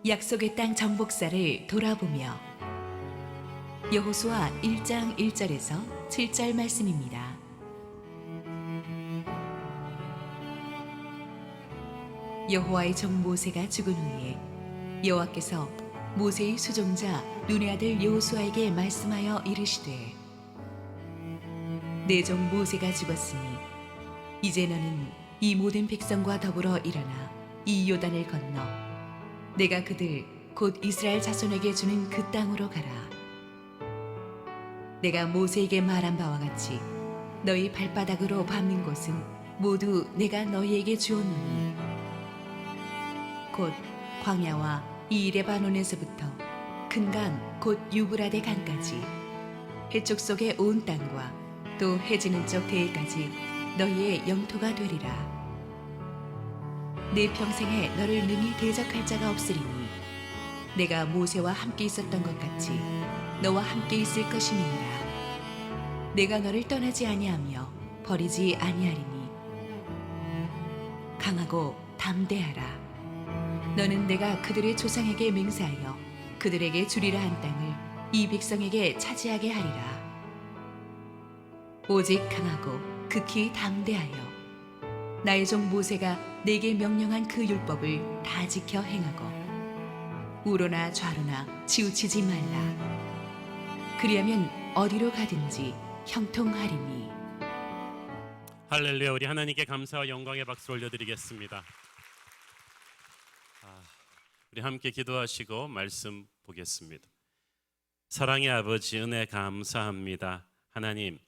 약속의 땅 정복사를 돌아보며 여호수아 1장 1절에서 7절 말씀입니다. 여호와의 종 모세가 죽은 후에 여호와께서 모세의 수종자 눈의 아들 여호수아에게 말씀하여 이르시되 내 종 모세가 죽었으니 이제 너는 이 모든 백성과 더불어 일어나 이 요단을 건너 내가 그들 곧 이스라엘 자손에게 주는 그 땅으로 가라. 내가 모세에게 말한 바와 같이 너희 발바닥으로 밟는 곳은 모두 내가 너희에게 주었노니 곧 광야와 이 레바논에서부터 큰 강 곧 유브라데 강까지 해쪽 속의 온 땅과 또 해지는 쪽 대해까지 너희의 영토가 되리라. 내 평생에 너를 능히 대적할 자가 없으리니 내가 모세와 함께 있었던 것 같이 너와 함께 있을 것임이니라. 내가 너를 떠나지 아니하며 버리지 아니하리니 강하고 담대하라. 너는 내가 그들의 조상에게 맹세하여 그들에게 주리라 한 땅을 이 백성에게 차지하게 하리라. 오직 강하고 극히 담대하여 나의 종 모세가 내게 명령한 그 율법을 다 지켜 행하고 우로나 좌로나 치우치지 말라. 그리하면 어디로 가든지 형통하리니. 할렐루야. 우리 하나님께 감사와 영광의 박수를 올려드리겠습니다. 우리 함께 기도하시고 말씀 보겠습니다. 사랑의 아버지, 은혜 감사합니다. 하나님,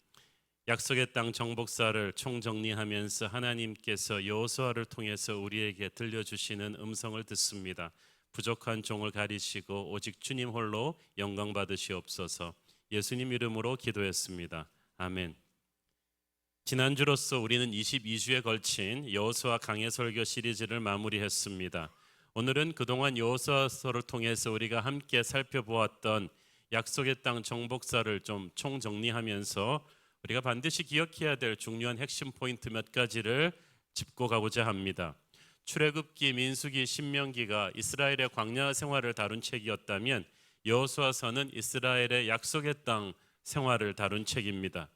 약속의 땅 정복사를 총정리하면서 하나님께서 여호수아를 통해서 우리에게 들려주시는 음성을 듣습니다. 부족한 종을 가리시고 오직 주님 홀로 영광 받으시옵소서. 예수님 이름으로 기도했습니다. 아멘. 지난주로서 우리는 22주에 걸친 여호수아 강해 설교 시리즈를 마무리했습니다. 오늘은 그동안 여호수아서를 통해서 우리가 함께 살펴보았던 약속의 땅 정복사를 좀 총정리하면서 우리가 반드시 기억해야 될 중요한 핵심 포인트 몇 가지를 짚고 가고자 합니다. 출애굽기, 민수기, 신명기가 이스라엘의 광야 생활을 다룬 책이었다면 여호수아서는 이스라엘의 약속의 땅 생활을 다룬 책입니다.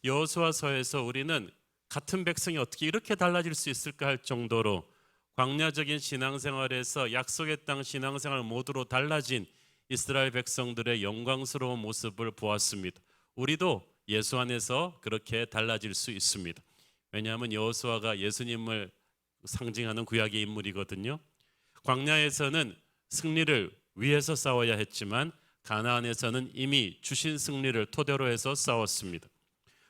여호수아서에서 우리는 같은 백성이 어떻게 이렇게 달라질 수 있을까 할 정도로 광야적인 신앙생활에서 약속의 땅 신앙생활 모두로 달라진 이스라엘 백성들의 영광스러운 모습을 보았습니다. 우리도 예수 안에서 그렇게 달라질 수 있습니다. 왜냐하면 여호수아가 예수님을 상징하는 구약의 인물이거든요. 광야에서는 승리를 위해서 싸워야 했지만 가나안에서는 이미 주신 승리를 토대로 해서 싸웠습니다.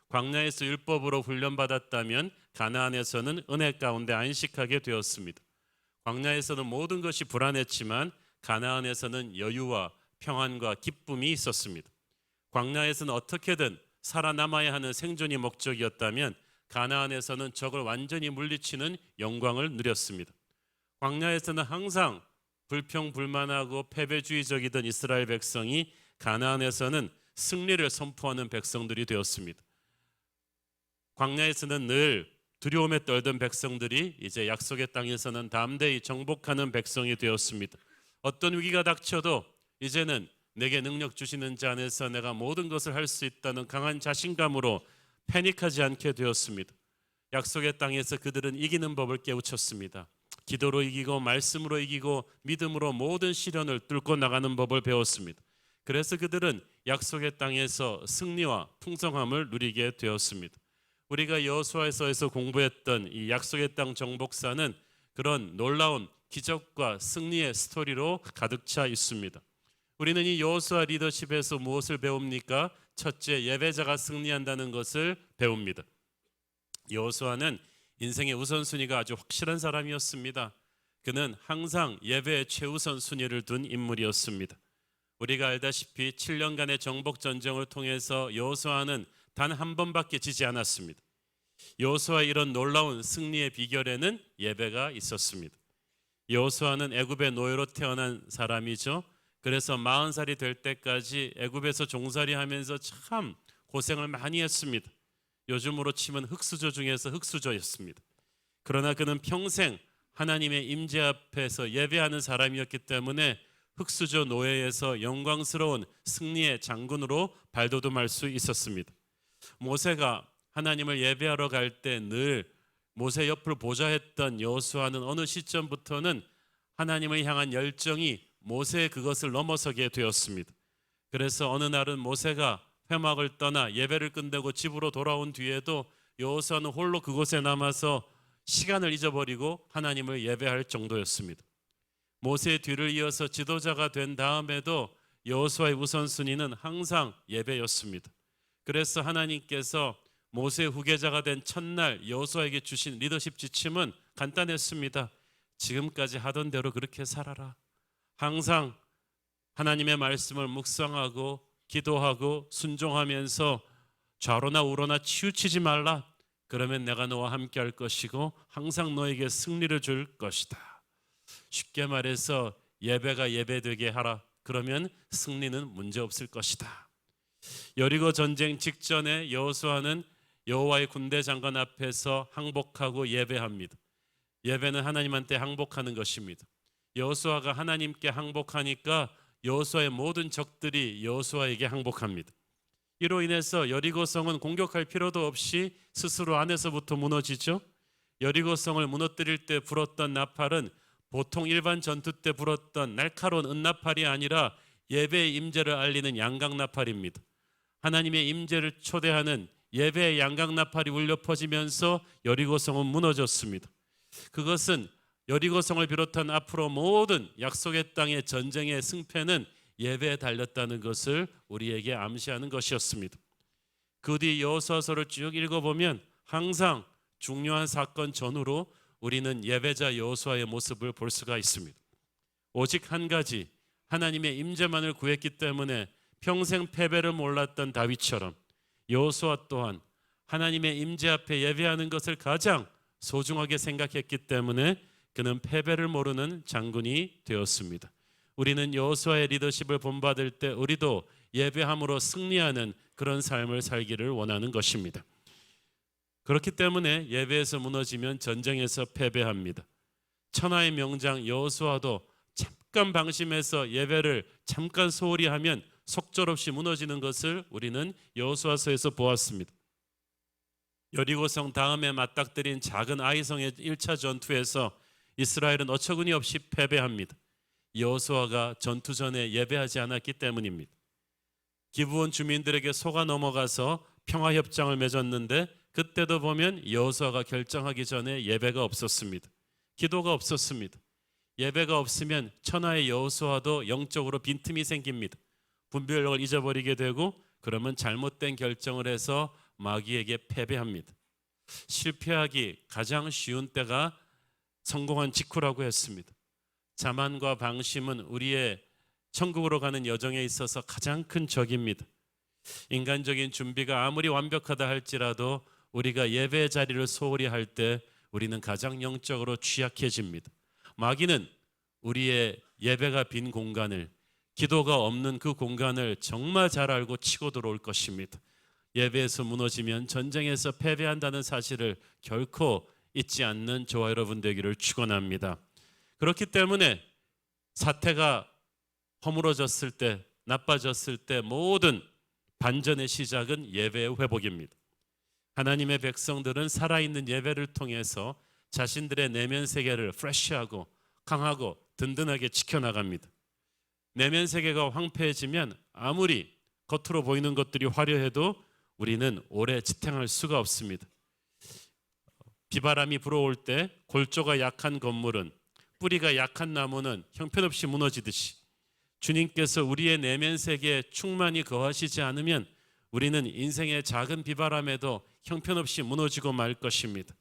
광야에서 율법으로 훈련받았다면 가나안에서는 은혜 가운데 안식하게 되었습니다. 광야에서는 모든 것이 불안했지만 가나안에서는 여유와 평안과 기쁨이 있었습니다. 광야에서는 어떻게든 살아남아야 하는 생존이 목적이었다면 가나안에서는 적을 완전히 물리치는 영광을 누렸습니다. 광야에서는 항상 불평불만하고 패배주의적이던 이스라엘 백성이 가나안에서는 승리를 선포하는 백성들이 되었습니다. 광야에서는 늘 두려움에 떨던 백성들이 이제 약속의 땅에서는 담대히 정복하는 백성이 되었습니다. 어떤 위기가 닥쳐도 이제는 내게 능력 주시는 자 안에서 내가 모든 것을 할 수 있다는 강한 자신감으로 패닉하지 않게 되었습니다. 약속의 땅에서 그들은 이기는 법을 깨우쳤습니다. 기도로 이기고 말씀으로 이기고 믿음으로 모든 시련을 뚫고 나가는 법을 배웠습니다. 그래서 그들은 약속의 땅에서 승리와 풍성함을 누리게 되었습니다. 우리가 여호수아서에서 공부했던 이 약속의 땅 정복사는 그런 놀라운 기적과 승리의 스토리로 가득 차 있습니다. 우리는 이 여호수아 리더십에서 무엇을 배웁니까? 첫째, 예배자가 승리한다는 것을 배웁니다. 여호수아는 인생의 우선순위가 아주 확실한 사람이었습니다. 그는 항상 예배의 최우선 순위를 둔 인물이었습니다. 우리가 알다시피 7년간의 정복 전쟁을 통해서 여호수아는 단 한 번밖에 지지 않았습니다. 여호수아의 이런 놀라운 승리의 비결에는 예배가 있었습니다. 여호수아는 애굽의 노예로 태어난 사람이죠. 그래서 40살이 될 때까지 애굽에서 종살이하면서 참 고생을 많이 했습니다. 요즘으로 치면 흑수저 중에서 흑수저였습니다. 그러나 그는 평생 하나님의 임재 앞에서 예배하는 사람이었기 때문에 흑수저 노예에서 영광스러운 승리의 장군으로 발돋움할 수 있었습니다. 모세가 하나님을 예배하러 갈 때 늘 모세 옆을 보좌했던 여호수아는 어느 시점부터는 하나님을 향한 열정이 모세의 그것을 넘어서게 되었습니다. 그래서 어느 날은 모세가 회막을 떠나 예배를 끝내고 집으로 돌아온 뒤에도 여호수아는 홀로 그곳에 남아서 시간을 잊어버리고 하나님을 예배할 정도였습니다. 모세의 뒤를 이어서 지도자가 된 다음에도 여호수아의 우선순위는 항상 예배였습니다. 그래서 하나님께서 모세의 후계자가 된 첫날 여호수아에게 주신 리더십 지침은 간단했습니다. 지금까지 하던 대로 그렇게 살아라. 항상 하나님의 말씀을 묵상하고 기도하고 순종하면서 좌로나 우로나 치우치지 말라. 그러면 내가 너와 함께 할 것이고 항상 너에게 승리를 줄 것이다. 쉽게 말해서 예배가 예배되게 하라. 그러면 승리는 문제없을 것이다. 여리고 전쟁 직전에 여호수아는 여호와의 군대 장관 앞에서 항복하고 예배합니다. 예배는 하나님한테 항복하는 것입니다. 여호수아가 하나님께 항복하니까 여호수아의 모든 적들이 여호수아에게 항복합니다. 이로 인해서 여리고성은 공격할 필요도 없이 스스로 안에서부터 무너지죠. 여리고성을 무너뜨릴 때 불었던 나팔은 보통 일반 전투 때 불었던 날카로운 은나팔이 아니라 예배의 임재를 알리는 양각나팔입니다. 하나님의 임재를 초대하는 예배의 양각나팔이 울려 퍼지면서 여리고성은 무너졌습니다. 그것은 여리고성을 비롯한 앞으로 모든 약속의 땅의 전쟁의 승패는 예배에 달렸다는 것을 우리에게 암시하는 것이었습니다. 그 뒤 여호수아서를 쭉 읽어보면 항상 중요한 사건 전후로 우리는 예배자 여호수아의 모습을 볼 수가 있습니다. 오직 한 가지, 하나님의 임재만을 구했기 때문에 평생 패배를 몰랐던 다윗처럼 여호수아 또한 하나님의 임재 앞에 예배하는 것을 가장 소중하게 생각했기 때문에 그는 패배를 모르는 장군이 되었습니다. 우리는 여호수아의 리더십을 본받을 때 우리도 예배함으로 승리하는 그런 삶을 살기를 원하는 것입니다. 그렇기 때문에 예배에서 무너지면 전쟁에서 패배합니다. 천하의 명장 여호수아도 잠깐 방심해서 예배를 잠깐 소홀히 하면 속절없이 무너지는 것을 우리는 여호수아서에서 보았습니다. 여리고성 다음에 맞닥뜨린 작은 아이성의 1차 전투에서 이스라엘은 어처구니 없이 패배합니다. 여호수아가 전투 전에 예배하지 않았기 때문입니다. 기브온 주민들에게 속아 넘어가서 평화협정을 맺었는데 그때도 보면 여호수아가 결정하기 전에 예배가 없었습니다. 기도가 없었습니다. 예배가 없으면 천하의 여호수아도 영적으로 빈틈이 생깁니다. 분별력을 잊어버리게 되고 그러면 잘못된 결정을 해서 마귀에게 패배합니다. 실패하기 가장 쉬운 때가 성공한 직후라고 했습니다. 자만과 방심은 우리의 천국으로 가는 여정에 있어서 가장 큰 적입니다. 인간적인 준비가 아무리 완벽하다 할지라도 우리가 예배의 자리를 소홀히 할 때 우리는 가장 영적으로 취약해집니다. 마귀는 우리의 예배가 빈 공간을, 기도가 없는 그 공간을 정말 잘 알고 치고 들어올 것입니다. 예배에서 무너지면 전쟁에서 패배한다는 사실을 결코 잊지 않는 저와 여러분 되기를 축원합니다. 그렇기 때문에 사태가 허물어졌을 때, 나빠졌을 때 모든 반전의 시작은 예배의 회복입니다. 하나님의 백성들은 살아있는 예배를 통해서 자신들의 내면 세계를 프레시하고 강하고 든든하게 지켜나갑니다. 내면 세계가 황폐해지면 아무리 겉으로 보이는 것들이 화려해도 우리는 오래 지탱할 수가 없습니다. 비바람이 불어올 때 골조가 약한 건물은, 뿌리가 약한 나무는 형편없이 무너지듯이 주님께서 우리의 내면 세계에 충만히 거하시지 않으면 우리는 인생의 작은 비바람에도 형편없이 무너지고 말 것입니다.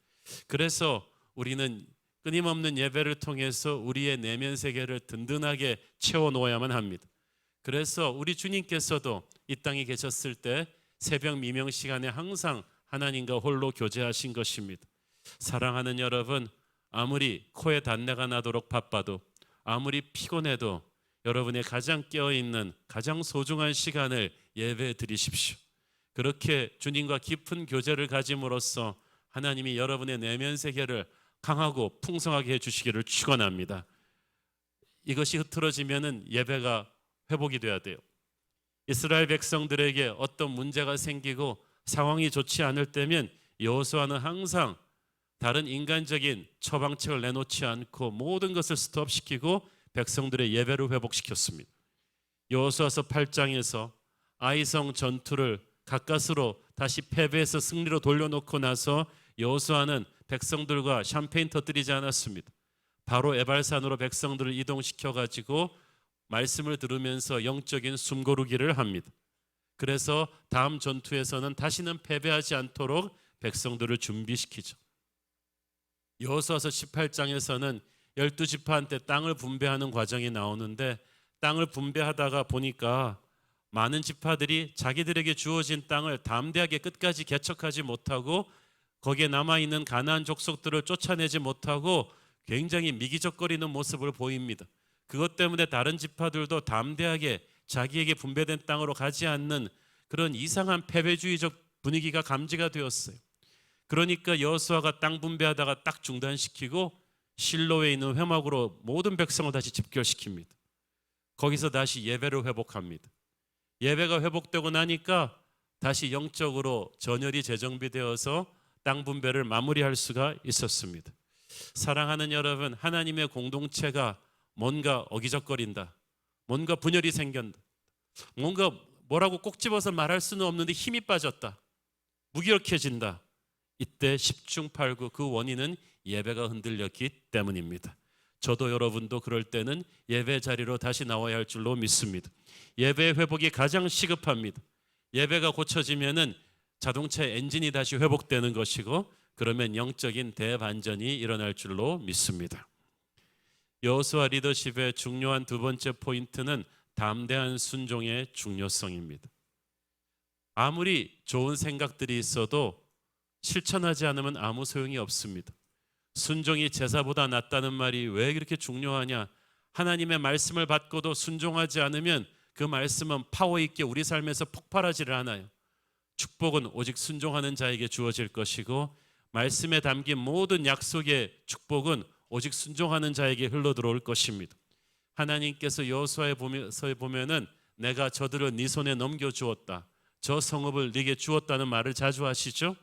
그래서 우리는 끊임없는 예배를 통해서 우리의 내면 세계를 든든하게 채워놓아야만 합니다. 그래서 우리 주님께서도 이 땅에 계셨을 때 새벽 미명 시간에 항상 하나님과 홀로 교제하신 것입니다. 사랑하는 여러분, 아무리 코에 단내가 나도록 바빠도, 아무리 피곤해도 여러분의 가장 깨어있는 가장 소중한 시간을 예배에 드리십시오. 그렇게 주님과 깊은 교제를 가짐으로써 하나님이 여러분의 내면 세계를 강하고 풍성하게 해주시기를 축원합니다. 이것이 흐트러지면은 예배가 회복이 돼야 돼요. 이스라엘 백성들에게 어떤 문제가 생기고 상황이 좋지 않을 때면 여호수아는 항상 다른 인간적인 처방책을 내놓지 않고 모든 것을 스톱시키고 백성들의 예배를 회복시켰습니다. 여호수아서 8장에서 아이성 전투를 가까스로 다시 패배해서 승리로 돌려놓고 나서 여호수아는 백성들과 샴페인 터뜨리지 않았습니다. 바로 에발산으로 백성들을 이동시켜 가지고 말씀을 들으면서 영적인 숨고르기를 합니다. 그래서 다음 전투에서는 다시는 패배하지 않도록 백성들을 준비시키죠. 여호수아서 18장에서는 12지파한테 땅을 분배하는 과정이 나오는데 땅을 분배하다가 보니까 많은 지파들이 자기들에게 주어진 땅을 담대하게 끝까지 개척하지 못하고 거기에 남아있는 가나안 족속들을 쫓아내지 못하고 굉장히 미기적거리는 모습을 보입니다. 그것 때문에 다른 지파들도 담대하게 자기에게 분배된 땅으로 가지 않는 그런 이상한 패배주의적 분위기가 감지가 되었어요. 그러니까 여호수아가 땅 분배하다가 딱 중단시키고 실로에 있는 회막으로 모든 백성을 다시 집결시킵니다. 거기서 다시 예배를 회복합니다. 예배가 회복되고 나니까 다시 영적으로 전열이 재정비되어서 땅 분배를 마무리할 수가 있었습니다. 사랑하는 여러분, 하나님의 공동체가 뭔가 어기적거린다, 뭔가 분열이 생긴다, 뭔가 뭐라고 꼭 집어서 말할 수는 없는데 힘이 빠졌다, 무기력해진다. 이때 10중8구 그 원인은 예배가 흔들렸기 때문입니다. 저도 여러분도 그럴 때는 예배 자리로 다시 나와야 할 줄로 믿습니다. 예배의 회복이 가장 시급합니다. 예배가 고쳐지면은 자동차의 엔진이 다시 회복되는 것이고, 그러면 영적인 대반전이 일어날 줄로 믿습니다. 여호수아 리더십의 중요한 두 번째 포인트는 담대한 순종의 중요성입니다. 아무리 좋은 생각들이 있어도 실천하지 않으면 아무 소용이 없습니다. 순종이 제사보다 낫다는 말이 왜 그렇게 중요하냐? 하나님의 말씀을 받고도 순종하지 않으면 그 말씀은 파워 있게 우리 삶에서 폭발하지를 않아요. 축복은 오직 순종하는 자에게 주어질 것이고, 말씀에 담긴 모든 약속의 축복은 오직 순종하는 자에게 흘러들어올 것입니다. 하나님께서 여호수아에 보면은 내가 저들을 네 손에 넘겨주었다, 저 성읍을 네게 주었다는 말을 자주 하시죠.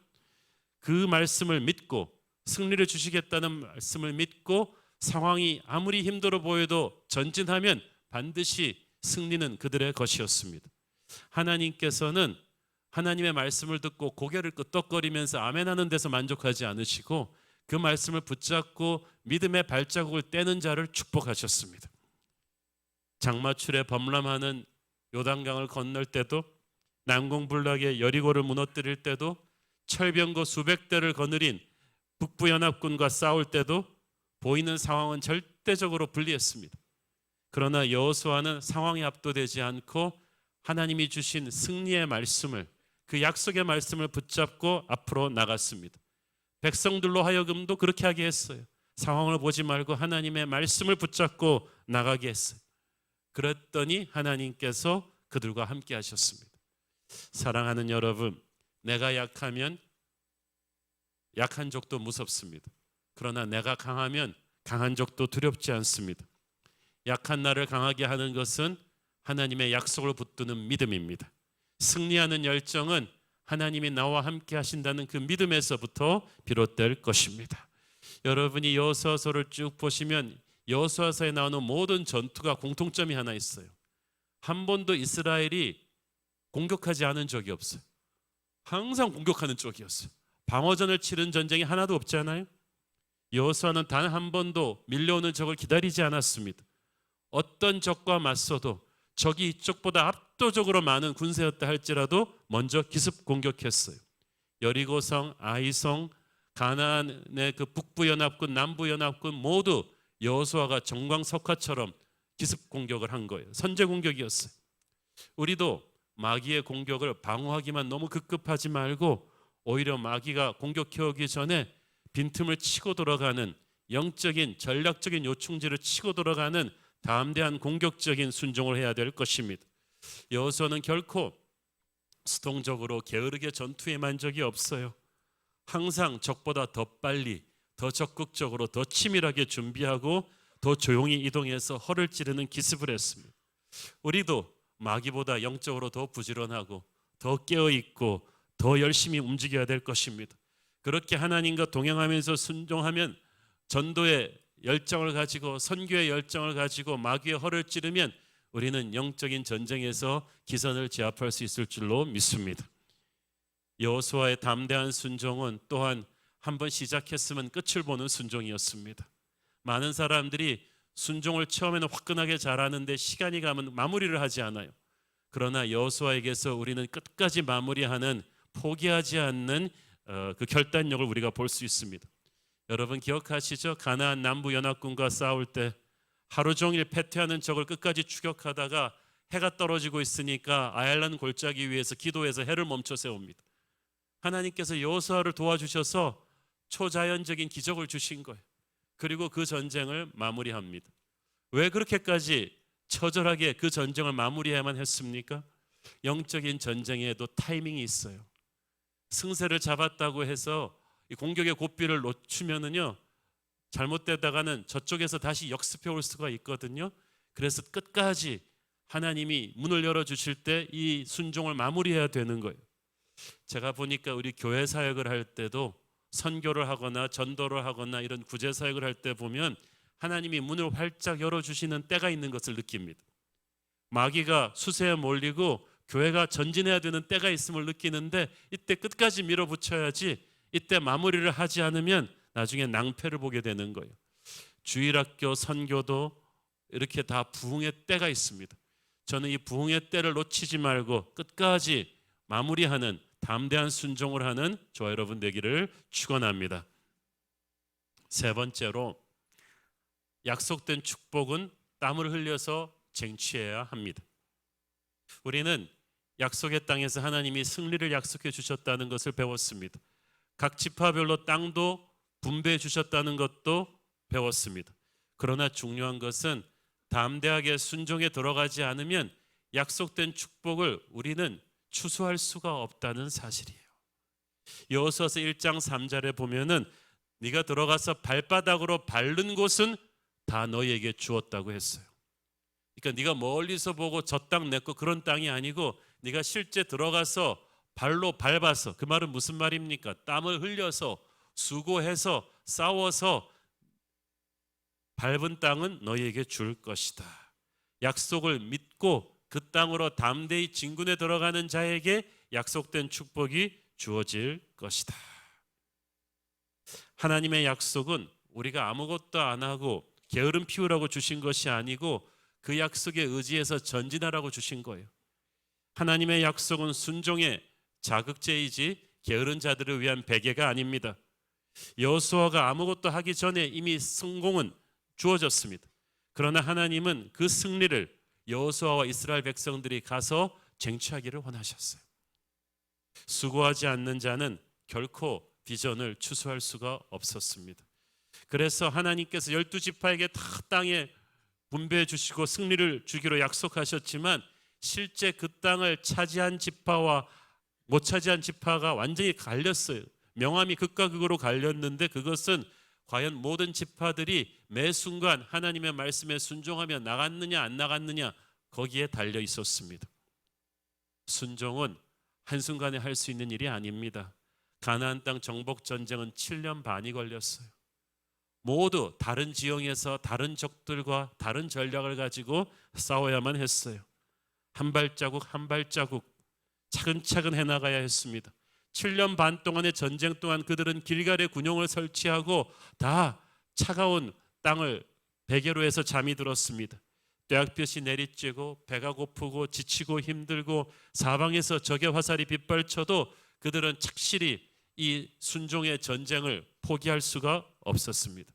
그 말씀을 믿고 승리를 주시겠다는 말씀을 믿고 상황이 아무리 힘들어 보여도 전진하면 반드시 승리는 그들의 것이었습니다. 하나님께서는 하나님의 말씀을 듣고 고개를 끄덕거리면서 아멘하는 데서 만족하지 않으시고 그 말씀을 붙잡고 믿음의 발자국을 떼는 자를 축복하셨습니다. 장마철에 범람하는 요단강을 건널 때도, 난공불락의 여리고를 무너뜨릴 때도, 철병거 수백 대를 거느린 북부연합군과 싸울 때도 보이는 상황은 절대적으로 불리했습니다. 그러나 여호수아는 상황에 압도되지 않고 하나님이 주신 승리의 말씀을, 그 약속의 말씀을 붙잡고 앞으로 나갔습니다. 백성들로 하여금도 그렇게 하게 했어요. 상황을 보지 말고 하나님의 말씀을 붙잡고 나가게 했어요. 그랬더니 하나님께서 그들과 함께 하셨습니다. 사랑하는 여러분, 내가 약하면 약한 적도 무섭습니다. 그러나 내가 강하면 강한 적도 두렵지 않습니다. 약한 나를 강하게 하는 것은 하나님의 약속을 붙드는 믿음입니다. 승리하는 열정은 하나님이 나와 함께 하신다는 그 믿음에서부터 비롯될 것입니다. 여러분이 여호수아서를 쭉 보시면 여호수아서에 나오는 모든 전투가 공통점이 하나 있어요. 한 번도 이스라엘이 공격하지 않은 적이 없어요. 항상 공격하는 쪽이었어요. 방어전을 치른 전쟁이 하나도 없잖아요. 여호수아는 단 한 번도 밀려오는 적을 기다리지 않았습니다. 어떤 적과 맞서도 적이 이쪽보다 압도적으로 많은 군세였다 할지라도 먼저 기습 공격했어요. 여리고성, 아이성, 가나안의 그 북부연합군, 남부연합군 모두 여호수아가 정광석화처럼 기습 공격을 한 거예요. 선제 공격이었어요. 우리도 마귀의 공격을 방어하기만 너무 급급하지 말고 오히려 마귀가 공격해오기 전에 빈틈을 치고 돌아가는, 영적인 전략적인 요충지를 치고 돌아가는 담대한 공격적인 순종을 해야 될 것입니다. 여호수아는 결코 수동적으로 게으르게 전투에 임한 적이 없어요. 항상 적보다 더 빨리, 더 적극적으로 더 치밀하게 준비하고 더 조용히 이동해서 허를 찌르는 기습을 했습니다. 우리도 마귀보다 영적으로 더 부지런하고 더 깨어있고 더 열심히 움직여야 될 것입니다. 그렇게 하나님과 동행하면서 순종하면, 전도의 열정을 가지고 선교의 열정을 가지고 마귀의 허를 찌르면 우리는 영적인 전쟁에서 기선을 제압할 수 있을 줄로 믿습니다. 여호수아의 담대한 순종은 또한 한번 시작했으면 끝을 보는 순종이었습니다. 많은 사람들이 순종을 처음에는 화끈하게 잘하는데 시간이 가면 마무리를 하지 않아요. 그러나 여호수아에게서 우리는 끝까지 마무리하는, 포기하지 않는 그 결단력을 우리가 볼 수 있습니다. 여러분 기억하시죠? 가나안 남부 연합군과 싸울 때 하루 종일 패퇴하는 적을 끝까지 추격하다가 해가 떨어지고 있으니까 아얄란 골짜기 위에서 기도해서 해를 멈춰 세웁니다. 하나님께서 여호수아를 도와주셔서 초자연적인 기적을 주신 거예요. 그리고 그 전쟁을 마무리합니다. 왜 그렇게까지 처절하게 그 전쟁을 마무리해야만 했습니까? 영적인 전쟁에도 타이밍이 있어요. 승세를 잡았다고 해서 이 공격의 고삐를 놓치면은요, 잘못되다가는 저쪽에서 다시 역습해 올 수가 있거든요. 그래서 끝까지 하나님이 문을 열어주실 때 이 순종을 마무리해야 되는 거예요. 제가 보니까 우리 교회 사역을 할 때도, 선교를 하거나 전도를 하거나 이런 구제 사역을 할 때 보면 하나님이 문을 활짝 열어주시는 때가 있는 것을 느낍니다. 마귀가 수세에 몰리고 교회가 전진해야 되는 때가 있음을 느끼는데, 이때 끝까지 밀어붙여야지, 이때 마무리를 하지 않으면 나중에 낭패를 보게 되는 거예요. 주일학교 선교도 이렇게 다 부흥의 때가 있습니다. 저는 이 부흥의 때를 놓치지 말고 끝까지 마무리하는 담대한 순종을 하는 저와 여러분 되기를 축원합니다. 세 번째로, 약속된 축복은 땀을 흘려서 쟁취해야 합니다. 우리는 약속의 땅에서 하나님이 승리를 약속해 주셨다는 것을 배웠습니다. 각 지파별로 땅도 분배해 주셨다는 것도 배웠습니다. 그러나 중요한 것은 담대하게 순종에 들어가지 않으면 약속된 축복을 우리는 추수할 수가 없다는 사실이에요. 여호수아서 1장 3절에 보면은 네가 들어가서 발바닥으로 밟는 곳은 다 너희에게 주었다고 했어요. 그러니까 네가 멀리서 보고 저 땅 내 거 그런 땅이 아니고, 네가 실제 들어가서 발로 밟아서, 그 말은 무슨 말입니까? 땀을 흘려서 수고해서 싸워서 밟은 땅은 너희에게 줄 것이다. 약속을 믿고 그 땅으로 담대히 진군에 들어가는 자에게 약속된 축복이 주어질 것이다. 하나님의 약속은 우리가 아무것도 안 하고 게으름 피우라고 주신 것이 아니고, 그 약속에 의지해서 전진하라고 주신 거예요. 하나님의 약속은 순종의 자극제이지 게으른 자들을 위한 베개가 아닙니다. 여호수아가 아무것도 하기 전에 이미 성공은 주어졌습니다. 그러나 하나님은 그 승리를 여호수아와 이스라엘 백성들이 가서 쟁취하기를 원하셨어요. 수고하지 않는 자는 결코 비전을 추수할 수가 없었습니다. 그래서 하나님께서 12지파에게 다 땅에 분배해 주시고 승리를 주기로 약속하셨지만, 실제 그 땅을 차지한 지파와 못 차지한 지파가 완전히 갈렸어요. 명암이 극과 극으로 갈렸는데, 그것은 과연 모든 지파들이 매 순간 하나님의 말씀에 순종하며 나갔느냐 안 나갔느냐, 거기에 달려 있었습니다. 순종은 한순간에 할 수 있는 일이 아닙니다. 가나안 땅 정복 전쟁은 7년 반이 걸렸어요. 모두 다른 지형에서 다른 적들과 다른 전략을 가지고 싸워야만 했어요. 한 발자국 한 발자국 차근차근 해나가야 했습니다. 7년 반 동안의 전쟁 동안 그들은 길갈에 군용을 설치하고 다 차가운 땅을 베개로 해서 잠이 들었습니다. 뙤약볕이 내리쬐고 배가 고프고 지치고 힘들고 사방에서 적의 화살이 빗발쳐도 그들은 착실히 이 순종의 전쟁을 포기할 수가 없었습니다.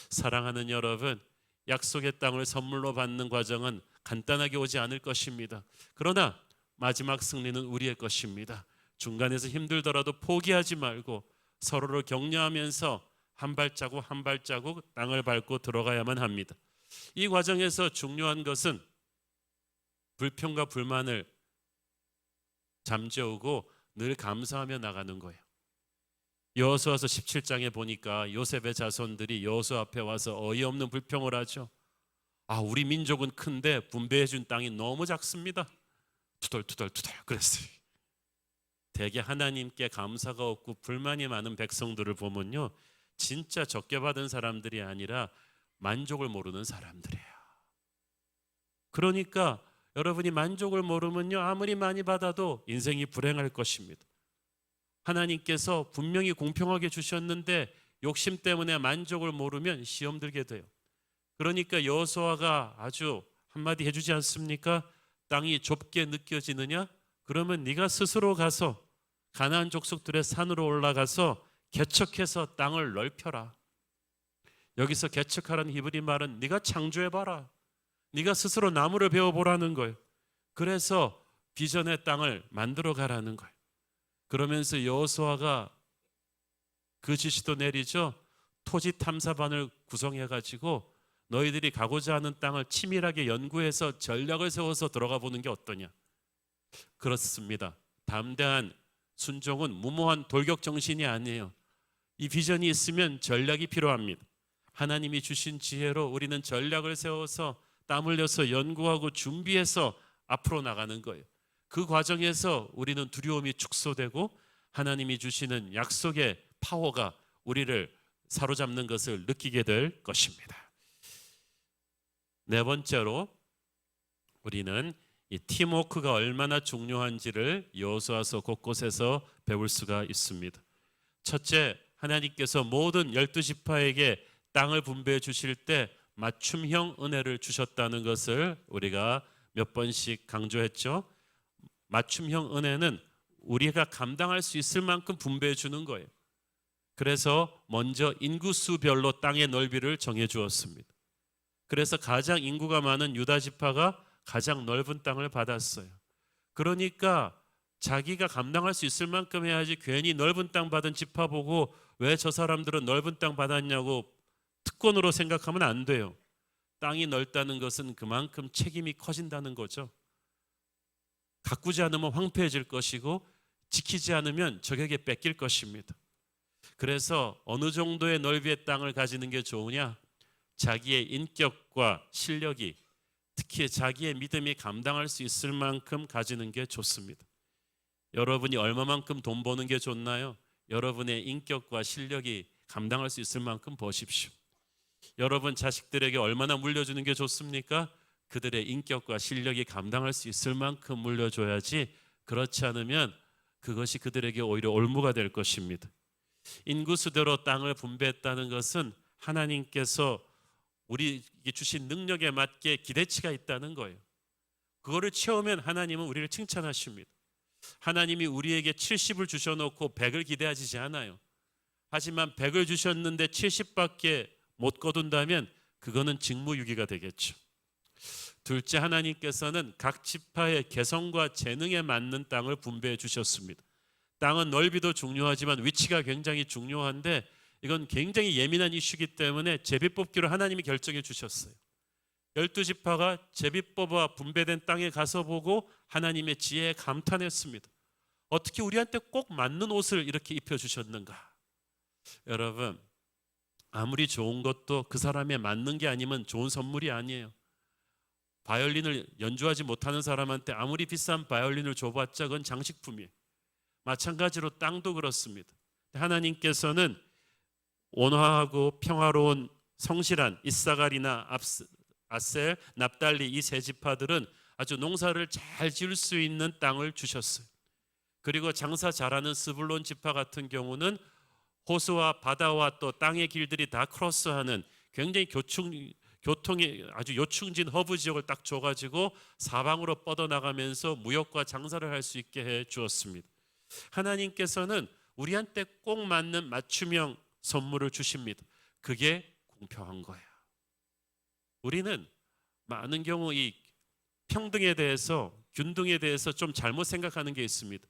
사랑하는 여러분, 약속의 땅을 선물로 받는 과정은 간단하게 오지 않을 것입니다. 그러나 마지막 승리는 우리의 것입니다. 중간에서 힘들더라도 포기하지 말고 서로를 격려하면서 한 발자국 한 발자국 땅을 밟고 들어가야만 합니다. 이 과정에서 중요한 것은 불평과 불만을 잠재우고 늘 감사하며 나가는 거예요. 여호수아서 17장에 보니까 요셉의 자손들이 여호수아 앞에 와서 어이없는 불평을 하죠. 우리 민족은 큰데 분배해 준 땅이 너무 작습니다. 투덜투덜투덜 그랬어요. 대개 하나님께 감사가 없고 불만이 많은 백성들을 보면요, 진짜 적게 받은 사람들이 아니라 만족을 모르는 사람들이에요. 그러니까 여러분이 만족을 모르면요, 아무리 많이 받아도 인생이 불행할 것입니다. 하나님께서 분명히 공평하게 주셨는데 욕심 때문에 만족을 모르면 시험 들게 돼요. 그러니까 여호수아가 아주 한마디 해주지 않습니까? 땅이 좁게 느껴지느냐? 그러면 네가 스스로 가서 가나안 족속들의 산으로 올라가서 개척해서 땅을 넓혀라. 여기서 개척하라는 히브리 말은 네가 창조해봐라. 네가 스스로 나무를 베어보라는 거예요. 그래서 비전의 땅을 만들어 가라는 거예요. 그러면서 여호수아가 그 지시도 내리죠. 토지 탐사반을 구성해가지고 너희들이 가고자 하는 땅을 치밀하게 연구해서 전략을 세워서 들어가 보는 게 어떠냐. 그렇습니다. 담대한 순종은 무모한 돌격 정신이 아니에요. 이 비전이 있으면 전략이 필요합니다. 하나님이 주신 지혜로 우리는 전략을 세워서 땀 흘려서 연구하고 준비해서 앞으로 나가는 거예요. 그 과정에서 우리는 두려움이 축소되고 하나님이 주시는 약속의 파워가 우리를 사로잡는 것을 느끼게 될 것입니다. 네 번째로 우리는 이 팀워크가 얼마나 중요한지를 여호수아서 곳곳에서 배울 수가 있습니다. 첫째, 하나님께서 모든 12지파에게 땅을 분배해 주실 때 맞춤형 은혜를 주셨다는 것을 우리가 몇 번씩 강조했죠. 맞춤형 은혜는 우리가 감당할 수 있을 만큼 분배해 주는 거예요. 그래서 먼저 인구수별로 땅의 넓이를 정해 주었습니다. 그래서 가장 인구가 많은 유다 지파가 가장 넓은 땅을 받았어요. 그러니까 자기가 감당할 수 있을 만큼 해야지 괜히 넓은 땅 받은 지파 보고 왜 저 사람들은 넓은 땅 받았냐고 특권으로 생각하면 안 돼요. 땅이 넓다는 것은 그만큼 책임이 커진다는 거죠. 가꾸지 않으면 황폐해질 것이고 지키지 않으면 적에게 뺏길 것입니다. 그래서 어느 정도의 넓이의 땅을 가지는 게 좋으냐? 자기의 인격과 실력이, 특히 자기의 믿음이 감당할 수 있을 만큼 가지는 게 좋습니다. 여러분이 얼마만큼 돈 버는 게 좋나요? 여러분의 인격과 실력이 감당할 수 있을 만큼 버십시오. 여러분 자식들에게 얼마나 물려주는 게 좋습니까? 그들의 인격과 실력이 감당할 수 있을 만큼 물려줘야지, 그렇지 않으면 그것이 그들에게 오히려 올무가 될 것입니다. 인구수대로 땅을 분배했다는 것은 하나님께서 우리에게 주신 능력에 맞게 기대치가 있다는 거예요. 그거를 채우면 하나님은 우리를 칭찬하십니다. 하나님이 우리에게 70을 주셔놓고 100을 기대하시지 않아요. 하지만 100을 주셨는데 70밖에 못 거둔다면 그거는 직무유기가 되겠죠. 둘째, 하나님께서는 각 지파의 개성과 재능에 맞는 땅을 분배해 주셨습니다. 땅은 넓이도 중요하지만 위치가 굉장히 중요한데 이건 굉장히 예민한 이슈이기 때문에 제비뽑기로 하나님이 결정해 주셨어요. 12지파가 제비뽑아 분배된 땅에 가서 보고 하나님의 지혜에 감탄했습니다. 어떻게 우리한테 꼭 맞는 옷을 이렇게 입혀주셨는가? 여러분, 아무리 좋은 것도 그 사람에 맞는 게 아니면 좋은 선물이 아니에요. 바이올린을 연주하지 못하는 사람한테 아무리 비싼 바이올린을 줘봤자 그건 장식품이에요. 마찬가지로 땅도 그렇습니다. 하나님께서는 온화하고 평화로운 성실한 이사갈이나 아셀, 납달리 이 세 지파들은 아주 농사를 잘 지을 수 있는 땅을 주셨어요. 그리고 장사 잘하는 스불론 지파 같은 경우는 호수와 바다와 또 땅의 길들이 다 크로스하는 굉장히 교통이 아주 요충진 허브 지역을 딱 줘가지고 사방으로 뻗어나가면서 무역과 장사를 할 수 있게 해 주었습니다. 하나님께서는 우리한테 꼭 맞는 맞춤형 선물을 주십니다. 그게 공평한 거예요. 우리는 많은 경우 이 평등에 대해서, 균등에 대해서 좀 잘못 생각하는 게 있습니다.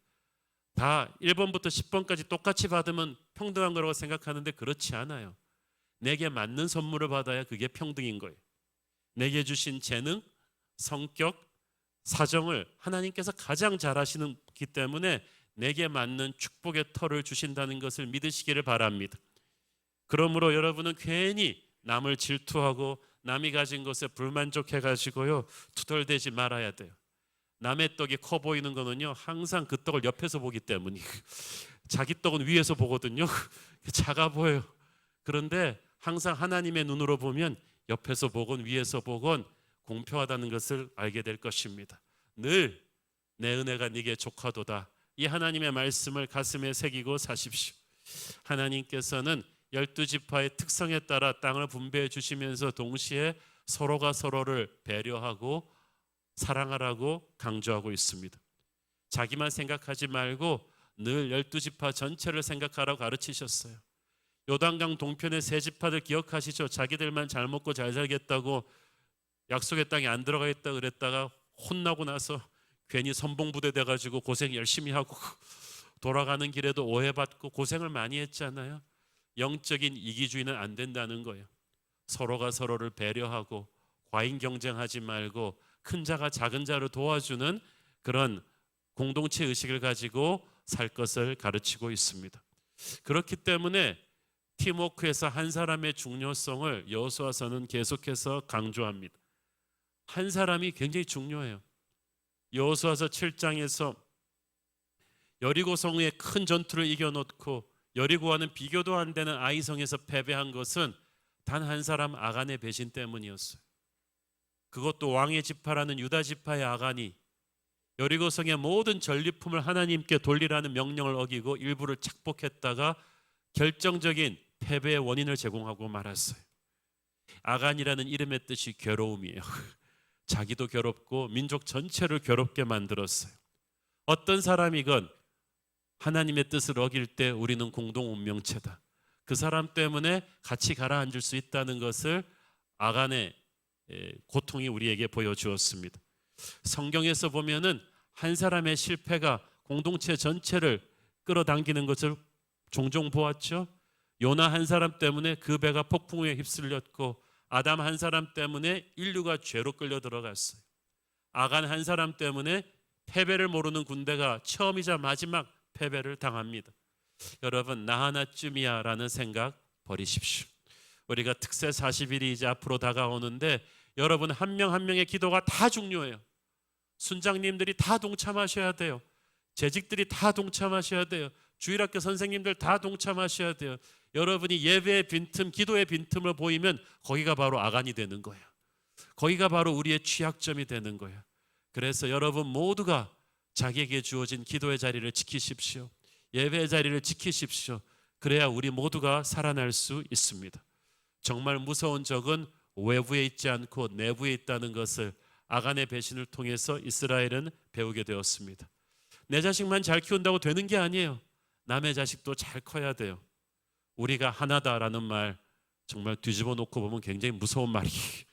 다 1번부터 10번까지 똑같이 받으면 평등한 거라고 생각하는데 그렇지 않아요. 내게 맞는 선물을 받아야 그게 평등인 거예요. 내게 주신 재능, 성격, 사정을 하나님께서 가장 잘 아시기 때문에 내게 맞는 축복의 터를 주신다는 것을 믿으시기를 바랍니다. 그러므로 여러분은 괜히 남을 질투하고 남이 가진 것에 불만족해가지고요 투덜대지 말아야 돼요. 남의 떡이 커 보이는 거는요 항상 그 떡을 옆에서 보기 때문이에요. 자기 떡은 위에서 보거든요. 작아 보여요. 그런데 항상 하나님의 눈으로 보면 옆에서 보건 위에서 보건 공평하다는 것을 알게 될 것입니다. 늘 내 은혜가 네게 족하도다. 이 하나님의 말씀을 가슴에 새기고 사십시오. 하나님께서는 12지파의 특성에 따라 땅을 분배해 주시면서 동시에 서로가 서로를 배려하고 사랑하라고 강조하고 있습니다. 자기만 생각하지 말고 늘 12지파 전체를 생각하라고 가르치셨어요. 요단강 동편의 세 지파들 기억하시죠? 자기들만 잘 먹고 잘 살겠다고 약속의 땅에 안 들어가겠다 그랬다가 혼나고 나서 괜히 선봉부대 돼가지고 고생 열심히 하고 돌아가는 길에도 오해받고 고생을 많이 했잖아요. 영적인 이기주의는 안 된다는 거예요. 서로가 서로를 배려하고 과인 경쟁하지 말고 큰 자가 작은 자를 도와주는 그런 공동체 의식을 가지고 살 것을 가르치고 있습니다. 그렇기 때문에 팀워크에서 한 사람의 중요성을 여호수아서는 계속해서 강조합니다. 한 사람이 굉장히 중요해요. 여호수아서 7장에서 여리고성의 큰 전투를 이겨놓고 여리고와는 비교도 안 되는 아이성에서 패배한 것은 단 한 사람 아간의 배신 때문이었어요. 그것도 왕의 지파라는 유다 지파의 아간이 여리고성의 모든 전리품을 하나님께 돌리라는 명령을 어기고 일부를 착복했다가 결정적인 패배의 원인을 제공하고 말았어요. 아간이라는 이름의 뜻이 괴로움이에요. 자기도 괴롭고 민족 전체를 괴롭게 만들었어요. 어떤 사람이건 하나님의 뜻을 어길 때 우리는 공동 운명체다. 그 사람 때문에 같이 가라앉을 수 있다는 것을 아간의 고통이 우리에게 보여주었습니다. 성경에서 보면은 한 사람의 실패가 공동체 전체를 끌어당기는 것을 종종 보았죠. 요나 한 사람 때문에 그 배가 폭풍우에 휩쓸렸고 아담 한 사람 때문에 인류가 죄로 끌려 들어갔어요. 아간 한 사람 때문에 패배를 모르는 군대가 처음이자 마지막 패배를 당합니다. 여러분 나 하나쯤이야 라는 생각 버리십시오. 우리가 특세 40일이 이제 앞으로 다가오는데 여러분 한 명 한 명의 기도가 다 중요해요. 순장님들이 다 동참하셔야 돼요. 재직들이 다 동참하셔야 돼요. 주일학교 선생님들 다 동참하셔야 돼요. 여러분이 예배의 빈틈, 기도의 빈틈을 보이면 거기가 바로 아간이 되는 거예요. 거기가 바로 우리의 취약점이 되는 거예요. 그래서 여러분 모두가 자기에게 주어진 기도의 자리를 지키십시오. 예배의 자리를 지키십시오. 그래야 우리 모두가 살아날 수 있습니다. 정말 무서운 적은 외부에 있지 않고 내부에 있다는 것을 아간의 배신을 통해서 이스라엘은 배우게 되었습니다. 내 자식만 잘 키운다고 되는 게 아니에요. 남의 자식도 잘 커야 돼요. 우리가 하나다라는 말 정말 뒤집어 놓고 보면 굉장히 무서운 말이에요.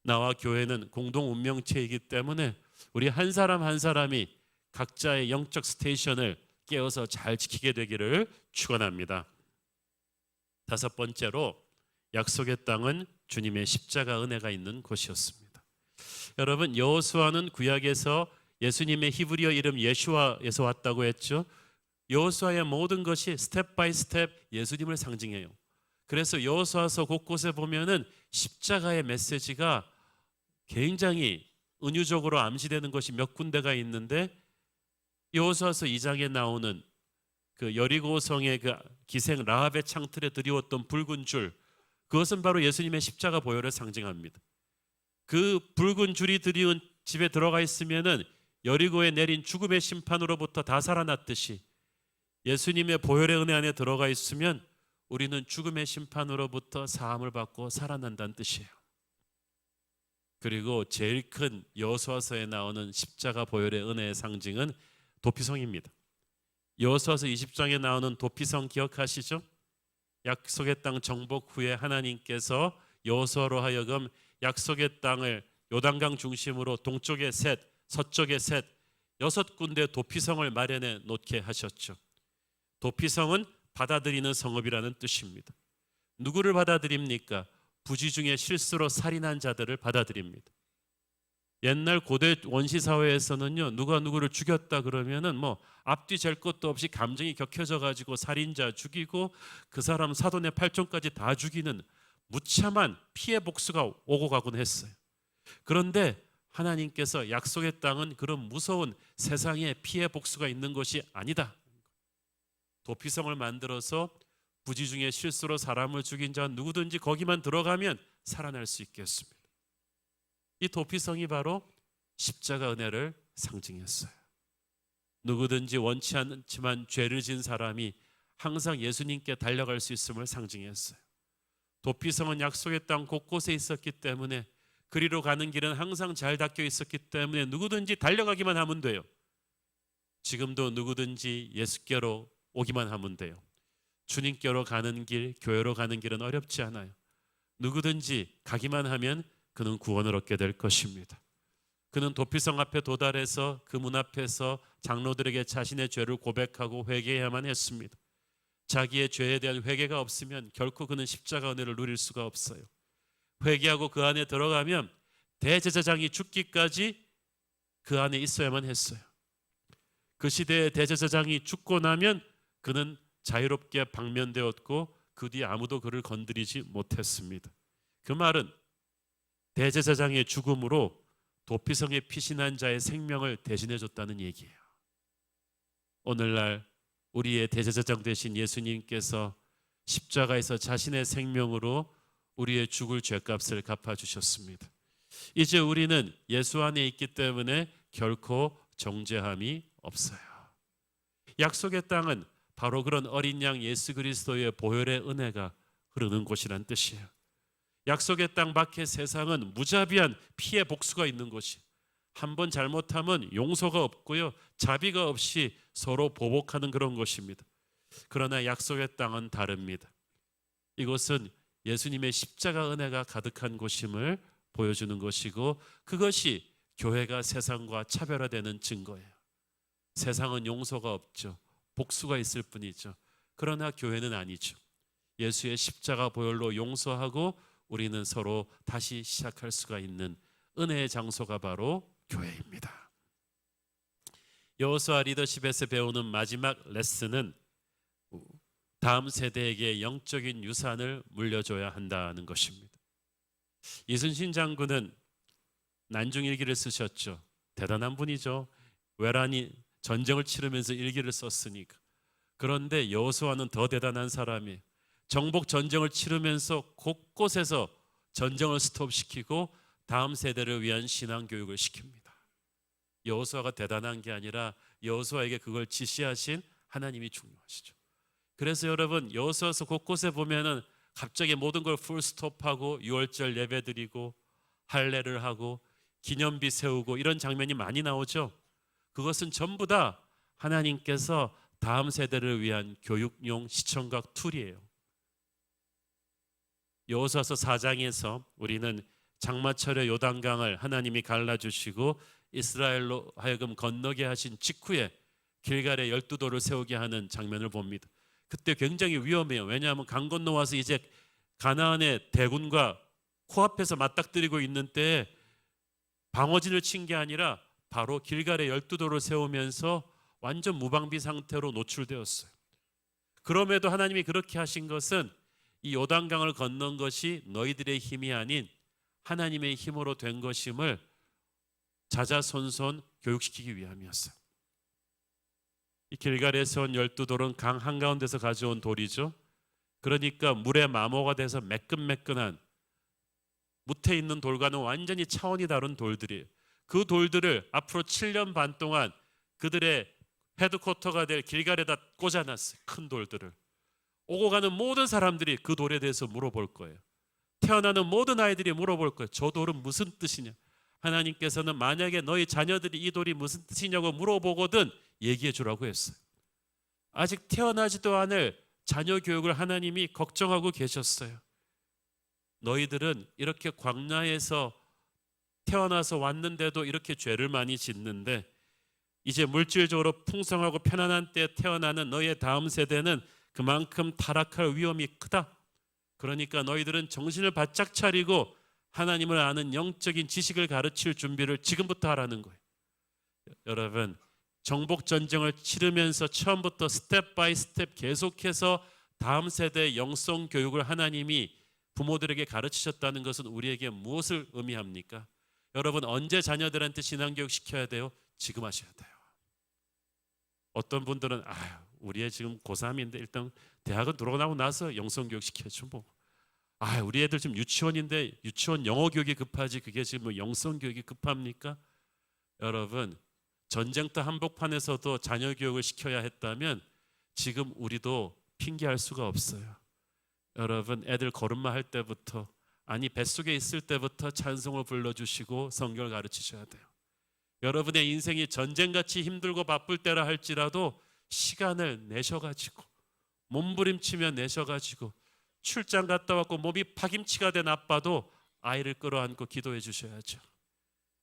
나와 교회는 공동 운명체이기 때문에 우리 한 사람 한 사람이 각자의 영적 스테이션을 깨어서 잘 지키게 되기를 축원합니다. 다섯 번째로 약속의 땅은 주님의 십자가 은혜가 있는 곳이었습니다. 여러분 여호수아는 구약에서 예수님의 히브리어 이름 예슈아에서 왔다고 했죠. 여호수아의 모든 것이 스텝 바이 스텝 예수님을 상징해요. 그래서 여호수아서 곳곳에 보면은 십자가의 메시지가 굉장히 은유적으로 암시되는 것이 몇 군데가 있는데 여호수아서 2장에 나오는 그 여리고성의 그 기생 라합의 창틀에 드리웠던 붉은 줄, 그것은 바로 예수님의 십자가 보혈을 상징합니다. 그 붉은 줄이 드리운 집에 들어가 있으면은 여리고에 내린 죽음의 심판으로부터 다 살아났듯이 예수님의 보혈의 은혜 안에 들어가 있으면 우리는 죽음의 심판으로부터 사함을 받고 살아난다는 뜻이에요. 그리고 제일 큰 여호수아서에 나오는 십자가 보혈의 은혜의 상징은 도피성입니다. 여호수아서 20장에 나오는 도피성 기억하시죠? 약속의 땅 정복 후에 하나님께서 여호수아로 하여금 약속의 땅을 요단강 중심으로 동쪽에 셋, 서쪽에 셋, 6군데 도피성을 마련해 놓게 하셨죠. 도피성은 받아들이는 성읍이라는 뜻입니다. 누구를 받아들입니까? 부지 중에 실수로 살인한 자들을 받아들입니다. 옛날 고대 원시 사회에서는요, 누가 누구를 죽였다 그러면은 뭐 앞뒤 잴 것도 없이 감정이 격해져 가지고 살인자 죽이고 그 사람 사돈의 팔촌까지 다 죽이는 무참한 피해 복수가 오고 가곤 했어요. 그런데 하나님께서 약속의 땅은 그런 무서운 세상에 피해 복수가 있는 것이 아니다. 도피성을 만들어서 부지 중에 실수로 사람을 죽인 자 누구든지 거기만 들어가면 살아날 수 있겠습니다. 이 도피성이 바로 십자가 은혜를 상징했어요. 누구든지 원치 않지만 죄를 진 사람이 항상 예수님께 달려갈 수 있음을 상징했어요. 도피성은 약속의 땅 곳곳에 있었기 때문에 그리로 가는 길은 항상 잘 닦여 있었기 때문에 누구든지 달려가기만 하면 돼요. 지금도 누구든지 예수께로 오기만 하면 돼요. 주님께로 가는 길, 교회로 가는 길은 어렵지 않아요. 누구든지 가기만 하면 그는 구원을 얻게 될 것입니다. 그는 도피성 앞에 도달해서 그 문 앞에서 장로들에게 자신의 죄를 고백하고 회개해야만 했습니다. 자기의 죄에 대한 회개가 없으면 결코 그는 십자가 은혜를 누릴 수가 없어요. 회개하고 그 안에 들어가면 대제사장이 죽기까지 그 안에 있어야만 했어요. 그 시대의 대제사장이 죽고 나면 그는 자유롭게 방면되었고 그 뒤에 아무도 그를 건드리지 못했습니다. 그 말은 대제사장의 죽음으로 도피성에 피신한 자의 생명을 대신해 줬다는 얘기예요. 오늘날 우리의 대제사장 되신 예수님께서 십자가에서 자신의 생명으로 우리의 죽을 죄값을 갚아주셨습니다. 이제 우리는 예수 안에 있기 때문에 결코 정죄함이 없어요. 약속의 땅은 바로 그런 어린 양 예수 그리스도의 보혈의 은혜가 흐르는 곳이란 뜻이에요. 약속의 땅 밖의 세상은 무자비한 피해 복수가 있는 곳이, 한번 잘못하면 용서가 없고요, 자비가 없이 서로 보복하는 그런 곳입니다. 그러나 약속의 땅은 다릅니다. 이곳은 예수님의 십자가 은혜가 가득한 곳임을 보여주는 것이고, 그것이 교회가 세상과 차별화되는 증거예요. 세상은 용서가 없죠. 복수가 있을 뿐이죠. 그러나 교회는 아니죠. 예수의 십자가 보혈로 용서하고 우리는 서로 다시 시작할 수가 있는 은혜의 장소가 바로 교회입니다. 여호수아 리더십에서 배우는 마지막 레슨은 다음 세대에게 영적인 유산을 물려줘야 한다는 것입니다. 이순신 장군은 난중일기를 쓰셨죠. 대단한 분이죠. 외란이 전쟁을 치르면서 일기를 썼으니까. 그런데 여호수아는 더 대단한 사람이에요. 정복 전쟁을 치르면서 곳곳에서 전쟁을 스톱시키고 다음 세대를 위한 신앙 교육을 시킵니다. 여호수아가 대단한 게 아니라 여호수아에게 그걸 지시하신 하나님이 중요하시죠. 그래서 여러분, 여호수아서 곳곳에 보면은 갑자기 모든 걸 풀스톱하고 유월절 예배드리고 할례를 하고 기념비 세우고 이런 장면이 많이 나오죠. 그것은 전부 다 하나님께서 다음 세대를 위한 교육용 시청각 툴이에요. 여호수아서 4장에서 우리는 장마철에 요단강을 하나님이 갈라주시고 이스라엘로 하여금 건너게 하신 직후에 길갈에 12돌을 세우게 하는 장면을 봅니다. 그때 굉장히 위험해요. 왜냐하면 강 건너와서 이제 가나안의 대군과 코앞에서 맞닥뜨리고 있는 때에 방어진을 친 게 아니라 바로 길갈에 12돌을 세우면서 완전 무방비 상태로 노출되었어요. 그럼에도 하나님이 그렇게 하신 것은 이 요단강을 건넌 것이 너희들의 힘이 아닌 하나님의 힘으로 된 것임을 자자손손 교육시키기 위함이었어요. 이 길갈에서 온 12돌은 강 한가운데서 가져온 돌이죠. 그러니까 물의 마모가 돼서 매끈매끈한, 무태 있는 돌과는 완전히 차원이 다른 돌들이에요. 그 돌들을 앞으로 7년 반 동안 그들의 헤드쿼터가 될 길갈에다 꽂아놨어요. 큰 돌들을. 오고 가는 모든 사람들이 그 돌에 대해서 물어볼 거예요. 태어나는 모든 아이들이 물어볼 거예요. 저 돌은 무슨 뜻이냐. 하나님께서는 만약에 너희 자녀들이 이 돌이 무슨 뜻이냐고 물어보거든 얘기해 주라고 했어요. 아직 태어나지도 않을 자녀 교육을 하나님이 걱정하고 계셨어요. 너희들은 이렇게 광야에서 태어나서 왔는데도 이렇게 죄를 많이 짓는데 이제 물질적으로 풍성하고 편안한 때에 태어나는 너희의 다음 세대는 그만큼 타락할 위험이 크다. 그러니까 너희들은 정신을 바짝 차리고 하나님을 아는 영적인 지식을 가르칠 준비를 지금부터 하라는 거예요. 여러분, 정복 전쟁을 치르면서 처음부터 스텝 바이 스텝 계속해서 다음 세대의 영성 교육을 하나님이 부모들에게 가르치셨다는 것은 우리에게 무엇을 의미합니까? 여러분, 언제 자녀들한테 신앙교육 시켜야 돼요? 지금 하셔야 돼요. 어떤 분들은 우리 애 지금 고3인데 일단 대학은 들어가고 나서 영성교육 시켜야죠 뭐. 우리 애들 지금 유치원인데 유치원 영어 교육이 급하지 그게 지금 뭐 영성 교육이 급합니까? 여러분, 전쟁터 한복판에서도 자녀 교육을 시켜야 했다면 지금 우리도 핑계할 수가 없어요. 여러분, 애들 걸음마 할 때부터, 아니 뱃속에 있을 때부터 찬송을 불러주시고 성경을 가르치셔야 돼요. 여러분의 인생이 전쟁같이 힘들고 바쁠 때라 할지라도 시간을 내셔가지고, 몸부림치며 내셔가지고, 출장 갔다 왔고 몸이 파김치가 돼 나빠도 아이를 끌어안고 기도해 주셔야죠.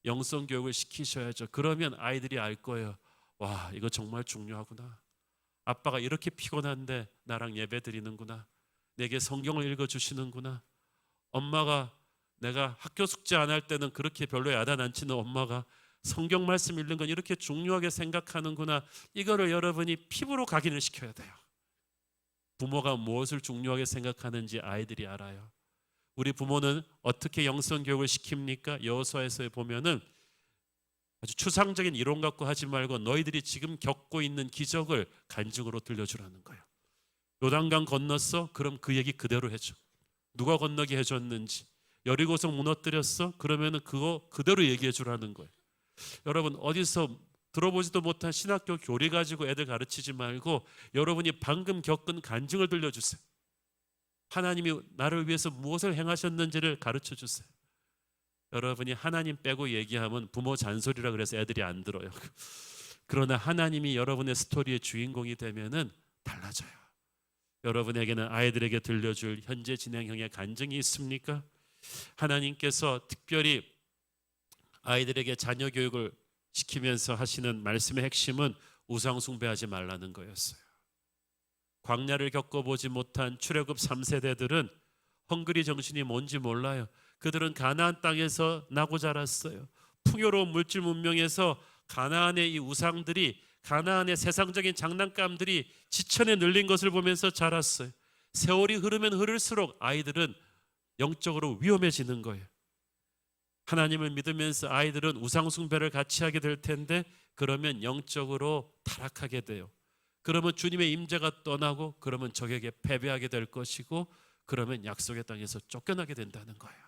영성 교육을 시키셔야죠. 그러면 아이들이 알 거예요. 와, 이거 정말 중요하구나. 아빠가 이렇게 피곤한데 나랑 예배 드리는구나. 내게 성경을 읽어주시는구나. 엄마가 내가 학교 숙제 안 할 때는 그렇게 별로 야단 안 치는 엄마가 성경 말씀 읽는 건 이렇게 중요하게 생각하는구나. 이거를 여러분이 피부로 각인을 시켜야 돼요. 부모가 무엇을 중요하게 생각하는지 아이들이 알아요. 우리 부모는 어떻게 영성 교육을 시킵니까? 여호수아에서 보면은 아주 추상적인 이론 갖고 하지 말고 너희들이 지금 겪고 있는 기적을 간증으로 들려주라는 거예요. 요단강 건넜어? 그럼 그 얘기 그대로 해줘. 누가 건너게 해줬는지. 여리고성 무너뜨렸어? 그러면은 그거 그대로 얘기해 주라는 거예요. 여러분, 어디서 들어보지도 못한 신학교 교리 가지고 애들 가르치지 말고 여러분이 방금 겪은 간증을 들려주세요. 하나님이 나를 위해서 무엇을 행하셨는지를 가르쳐 주세요. 여러분이 하나님 빼고 얘기하면 부모 잔소리라 그래서 애들이 안 들어요. 그러나 하나님이 여러분의 스토리의 주인공이 되면은 달라져요. 여러분에게는 아이들에게 들려줄 현재 진행형의 간증이 있습니까? 하나님께서 특별히 아이들에게 자녀 교육을 시키면서 하시는 말씀의 핵심은 우상 숭배하지 말라는 거였어요. 광야를 겪어보지 못한 출애굽 3세대들은 헝그리 정신이 뭔지 몰라요. 그들은 가나안 땅에서 나고 자랐어요. 풍요로운 물질 문명에서 가나안의 이 우상들이, 가나안의 세상적인 장난감들이 지천에 늘린 것을 보면서 자랐어요. 세월이 흐르면 흐를수록 아이들은 영적으로 위험해지는 거예요. 하나님을 믿으면서 아이들은 우상 숭배를 같이 하게 될 텐데 그러면 영적으로 타락하게 돼요. 그러면 주님의 임재가 떠나고 그러면 적에게 패배하게 될 것이고 그러면 약속의 땅에서 쫓겨나게 된다는 거예요.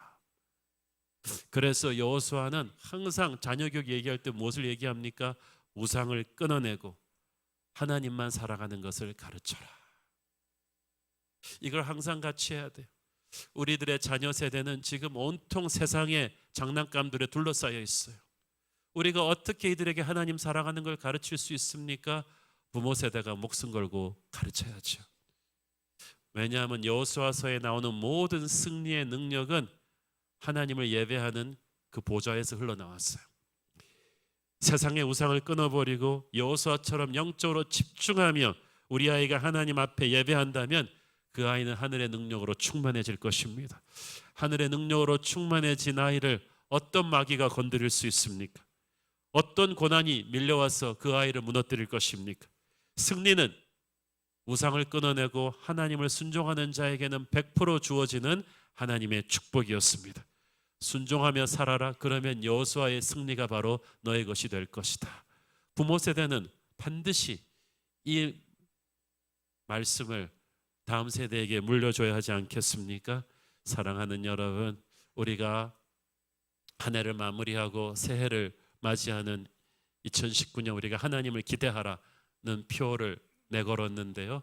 그래서 여호수아는 항상 자녀 교육 얘기할 때 무엇을 얘기합니까? 우상을 끊어내고 하나님만 살아가는 것을 가르쳐라. 이걸 항상 같이 해야 돼요. 우리들의 자녀 세대는 지금 온통 세상의 장난감들에 둘러싸여 있어요. 우리가 어떻게 이들에게 하나님 살아가는 걸 가르칠 수 있습니까? 부모 세대가 목숨 걸고 가르쳐야죠. 왜냐하면 여호수아서에 나오는 모든 승리의 능력은 하나님을 예배하는 그 보좌에서 흘러나왔어요. 세상의 우상을 끊어버리고 여호수아처럼 영적으로 집중하며 우리 아이가 하나님 앞에 예배한다면 그 아이는 하늘의 능력으로 충만해질 것입니다. 하늘의 능력으로 충만해진 아이를 어떤 마귀가 건드릴 수 있습니까? 어떤 고난이 밀려와서 그 아이를 무너뜨릴 것입니까? 승리는 우상을 끊어내고 하나님을 순종하는 자에게는 100% 주어지는 하나님의 축복이었습니다. 순종하며 살아라. 그러면 여호수아의 승리가 바로 너의 것이 될 것이다. 부모 세대는 반드시 이 말씀을 다음 세대에게 물려줘야 하지 않겠습니까? 사랑하는 여러분, 우리가 한 해를 마무리하고 새해를 맞이하는 2019년 우리가 하나님을 기대하라는 표를 내걸었는데요.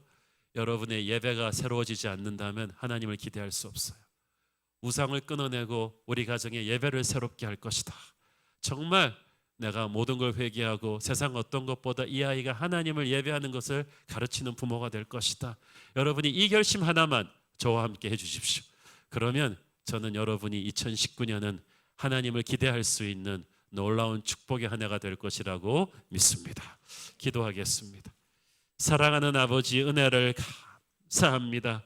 여러분의 예배가 새로워지지 않는다면 하나님을 기대할 수 없어요. 우상을 끊어내고 우리 가정의 예배를 새롭게 할 것이다. 정말 내가 모든 걸 회개하고 세상 어떤 것보다 이 아이가 하나님을 예배하는 것을 가르치는 부모가 될 것이다. 여러분이 이 결심 하나만 저와 함께 해주십시오. 그러면 저는 여러분이 2019년은 하나님을 기대할 수 있는 놀라운 축복의 한 해가 될 것이라고 믿습니다. 기도하겠습니다. 사랑하는 아버지, 은혜를 감사합니다.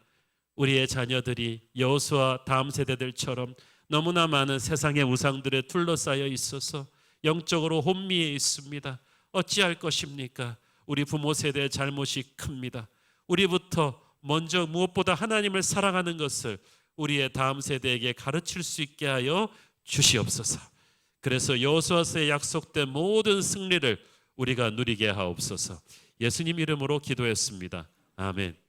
우리의 자녀들이 여호수아 다음 세대들처럼 너무나 많은 세상의 우상들에 둘러싸여 있어서 영적으로 혼미해 있습니다. 어찌할 것입니까? 우리 부모 세대의 잘못이 큽니다. 우리부터 먼저 무엇보다 하나님을 사랑하는 것을 우리의 다음 세대에게 가르칠 수 있게 하여 주시옵소서. 그래서 여호수아서에 약속된 모든 승리를 우리가 누리게 하옵소서. 예수님 이름으로 기도했습니다. 아멘.